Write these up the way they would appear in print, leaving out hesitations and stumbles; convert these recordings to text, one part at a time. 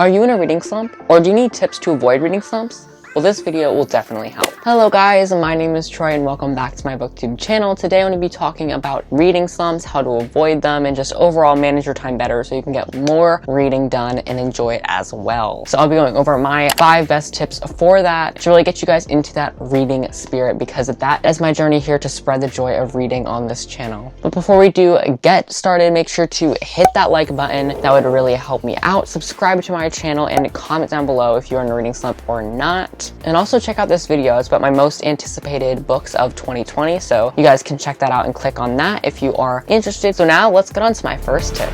Are you in a reading slump? Or do you need tips to avoid reading slumps? Well, this video will definitely help. Hello guys, my name is Troy and welcome back to my booktube channel. Today I'm going to be talking about reading slumps, how to avoid them, and just overall manage your time better so you can get more reading done and enjoy it as well. So I'll be going over my 5 best tips for that to really get you guys into that reading spirit, because that is my journey here to spread the joy of reading on this channel. But before we do get started, make sure to hit that like button. That would really help me out. Subscribe to my channel and comment down below if you're in a reading slump or not. And also check out this video. It's about my most anticipated books of 2020. So you guys can check that out and click on that if you are interested. So now let's get on to my first tip.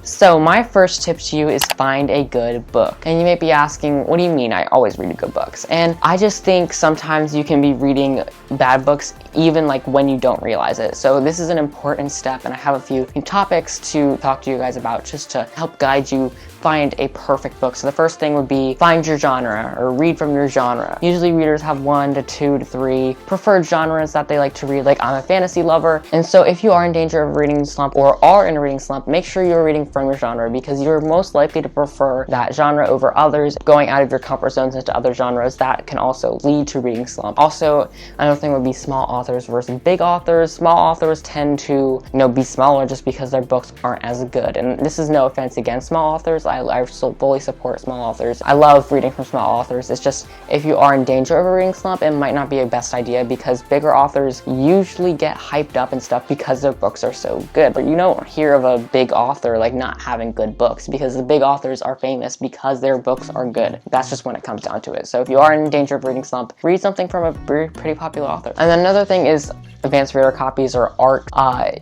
So my first tip to you is find a good book. And you may be asking, what do you mean I always read good books? And I just think sometimes you can be reading bad books even like when you don't realize it. So this is an important step, and I have a few topics to talk to you guys about just to help guide you find a perfect book. So the first thing would be find your genre, or read from your genre. Usually readers have 1 to 2 to 3 preferred genres that they like to read. Like, I'm a fantasy lover, and so if you are in danger of a reading slump or are in a reading slump, make sure you're reading from your genre, because you're most likely to prefer that genre over others. Going out of your comfort zones into other genres, that can also lead to reading slump. Also, another thing would be small authors versus big authors. Small authors tend to, be smaller just because their books aren't as good. And this is no offense against small authors. I still fully support small authors. I love reading from small authors. It's just, if you are in danger of a reading slump, it might not be a best idea, because bigger authors usually get hyped up and stuff because their books are so good. But you don't hear of a big author like not having good books, because the big authors are famous because their books are good. That's just when it comes down to it. So if you are in danger of reading slump, read something from a pretty popular author. And then another thing is advanced reader copies or art.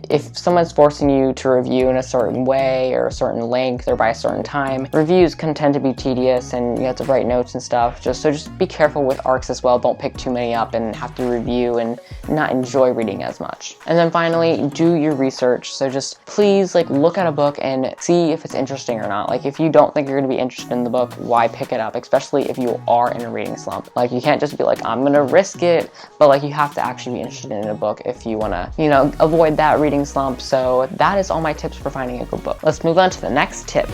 If someone's forcing you to review in a certain way or a certain length or by a certain time, reviews can tend to be tedious and you have to write notes and stuff. Just be careful with ARCs as well. Don't pick too many up and have to review and not enjoy reading as much. And then finally, do your research. So just please look at a book and see if it's interesting or not. Like, if you don't think you're going to be interested in the book, why pick it up? Especially if you are in a reading slump. Like, you can't just be like, I'm gonna risk it, but you have to actually be interested in a book if you want to, avoid that reading slump. So that is all my tips for finding a good book. Let's move on to the next tip.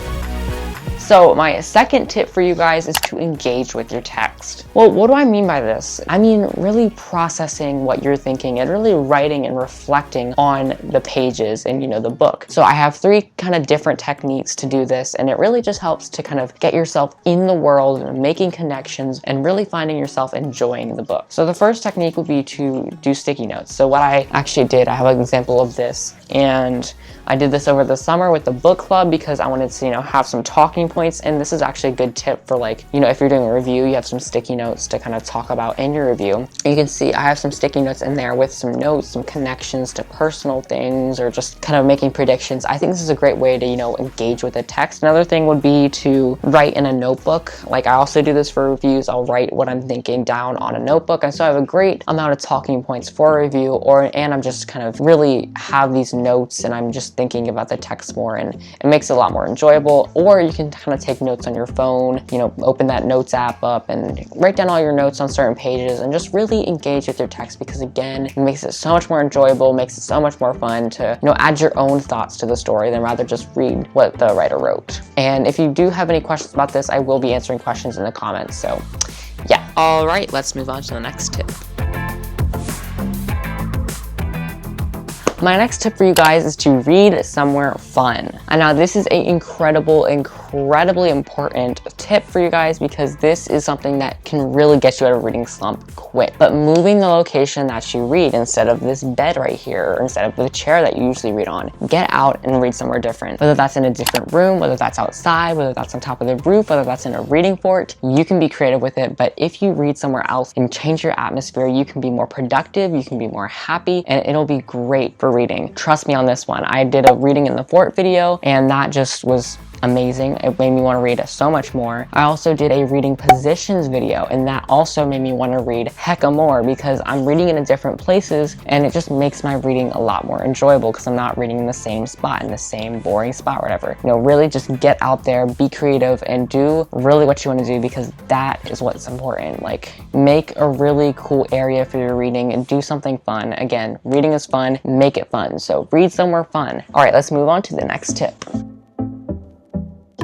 So my second tip for you guys is to engage with your text. Well, what do I mean by this? I mean really processing what you're thinking and really writing and reflecting on the pages and the book. So I have 3 kind of different techniques to do this, and it really just helps to kind of get yourself in the world and making connections and really finding yourself enjoying the book. So the first technique would be to do sticky notes. So what I actually did, I have an example of this, and I did this over the summer with the book club because I wanted to, have some talking points. And this is actually a good tip for if you're doing a review, you have some sticky notes to kind of talk about in your review. You can see I have some sticky notes in there with some notes, some connections to personal things, or just kind of making predictions. I think this is a great way to, engage with the text. Another thing would be to write in a notebook. I also do this for reviews. I'll write what I'm thinking down on a notebook. And so I have a great amount of talking points for a review, and I'm just kind of really have these notes and I'm just thinking about the text more, and it makes it a lot more enjoyable. Or you can kind of take notes on your phone, open that notes app up and write down all your notes on certain pages and just really engage with your text, because again, it makes it so much more enjoyable, makes it so much more fun to, add your own thoughts to the story than rather just read what the writer wrote. And if you do have any questions about this, I will be answering questions in the comments. So yeah. All right, let's move on to the next tip. My next tip for you guys is to read somewhere fun. And now this is an incredibly important tip for you guys, because this is something that can really get you out of reading slump quick. But moving the location that you read, instead of this bed right here, or instead of the chair that you usually read on, get out and read somewhere different. Whether that's in a different room, whether that's outside, whether that's on top of the roof, whether that's in a reading fort, you can be creative with it. But if you read somewhere else and change your atmosphere, you can be more productive, you can be more happy, and it'll be great for reading. Trust me on this one. I did a reading in the fort video, and that just was amazing. It made me want to read so much more. I also did a reading positions video, and that also made me want to read hecka more, because I'm reading in different places and it just makes my reading a lot more enjoyable, because I'm not reading in the same spot, in the same boring spot, whatever. Really just get out there, be creative, and do really what you want to do, because that is what's important. Make a really cool area for your reading and do something fun. Again, reading is fun, make it fun. So read somewhere fun. All right, let's move on to the next tip.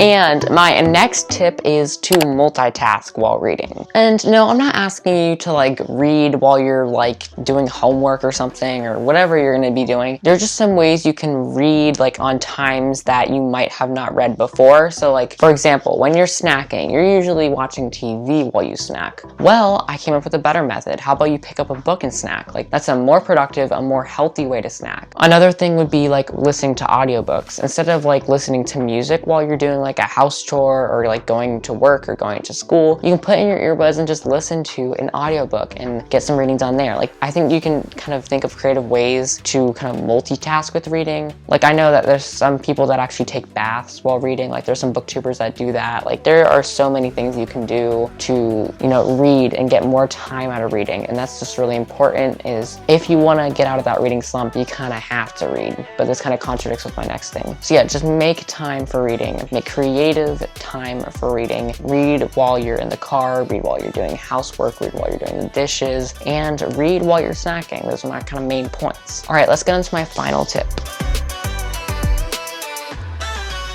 And my next tip is to multitask while reading. And no, I'm not asking you to like read while you're like doing homework or something or whatever you're going to be doing. There's just some ways you can read like on times that you might have not read before. So like, for example, when you're snacking, you're usually watching TV while you snack. Well, I came up with a better method. How about you pick up a book and snack? Like, that's a more productive, a more healthy way to snack. Another thing would be like listening to audiobooks. Instead of like listening to music while you're doing like a house chore or like going to work or going to school, you can put in your earbuds and just listen to an audiobook and get some readings on there. Like, I think you can kind of think of creative ways to kind of multitask with reading. Like, I know that there's some people that actually take baths while reading. Like, there's some booktubers that do that. Like, there are so many things you can do to, you know, read and get more time out of reading. And that's just really important, is if you want to get out of that reading slump, you kind of have to read. But this kind of contradicts with my next thing. So yeah, just make time for reading. Make creative time for reading. Read while you're in the car, read while you're doing housework, read while you're doing the dishes, and read while you're snacking. Those are my kind of main points. All right, let's get into my final tip.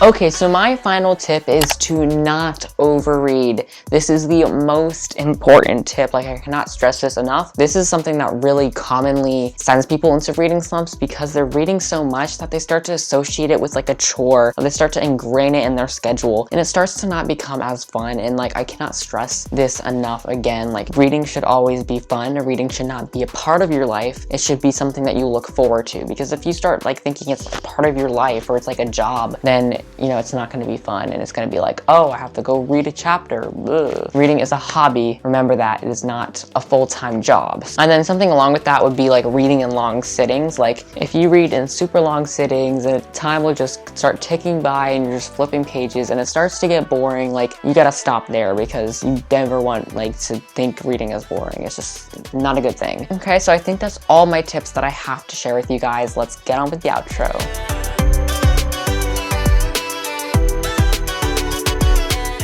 Okay, so my final tip is to not overread. This is the most important tip. Like, I cannot stress this enough. This is something that really commonly sends people into reading slumps because they're reading so much that they start to associate it with like a chore, or they start to ingrain it in their schedule, and it starts to not become as fun. And like, I cannot stress this enough again. Like, reading should always be fun. Reading should not be a part of your life. It should be something that you look forward to, because if you start like thinking it's like part of your life or it's like a job, then you know, it's not going to be fun, and it's going to be like, oh, I have to go read a chapter. Ugh. Reading is a hobby. Remember that. It is not a full-time job. And then something along with that would be like reading in long sittings. Like, if you read in super long sittings, and time will just start ticking by and you're just flipping pages and it starts to get boring, like, you gotta stop there, because you never want like to think reading is boring. It's just not a good thing. Okay, so I think that's all my tips that I have to share with you guys. Let's get on with the outro.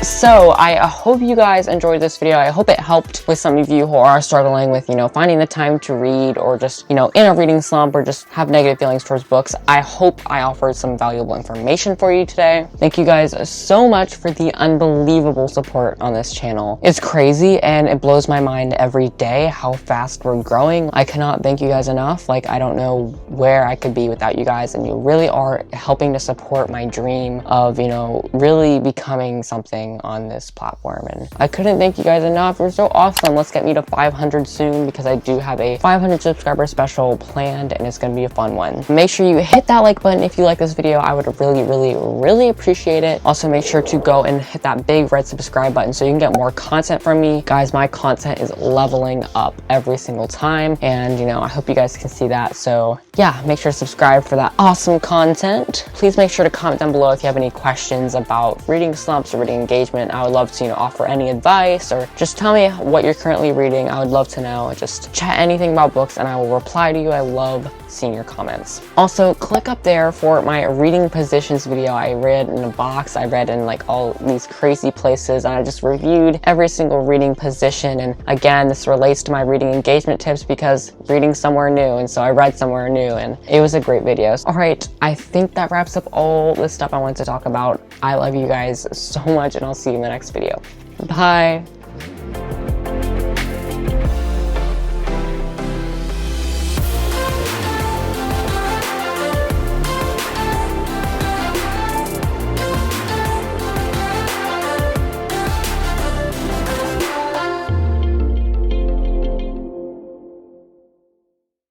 So I hope you guys enjoyed this video. I hope it helped with some of you who are struggling with, you know, finding the time to read, or just, you know, in a reading slump, or just have negative feelings towards books. I hope I offered some valuable information for you today. Thank you guys so much for the unbelievable support on this channel. It's crazy, and it blows my mind every day how fast we're growing. I cannot thank you guys enough. Like, I don't know where I could be without you guys, and you really are helping to support my dream of, you know, really becoming something on this platform. And I couldn't thank you guys enough. You're so awesome. Let's get me to 500 soon, because I do have a 500 subscriber special planned, and it's going to be a fun one. Make sure you hit that like button if you like this video. I would really appreciate it. Also, make sure to go and hit that big red subscribe button so you can get more content from me. Guys, my content is leveling up every single time, and you know, I hope you guys can see that. So yeah, make sure to subscribe for that awesome content. Please make sure to comment down below if you have any questions about reading slumps or reading engagement. I would love to, you know, offer any advice, or just tell me what you're currently reading. I would love to know. Just chat anything about books and I will reply to you. I love seeing your comments. Also, click up there for my reading positions video. I read in a box, I read in like all these crazy places, and I just reviewed every single reading position. And again, this relates to my reading engagement tips, because reading somewhere new, and so I read somewhere new, and it was a great video. All right, I think that wraps up all the stuff I wanted to talk about. I love you guys so much, and I'll see you in the next video. Bye.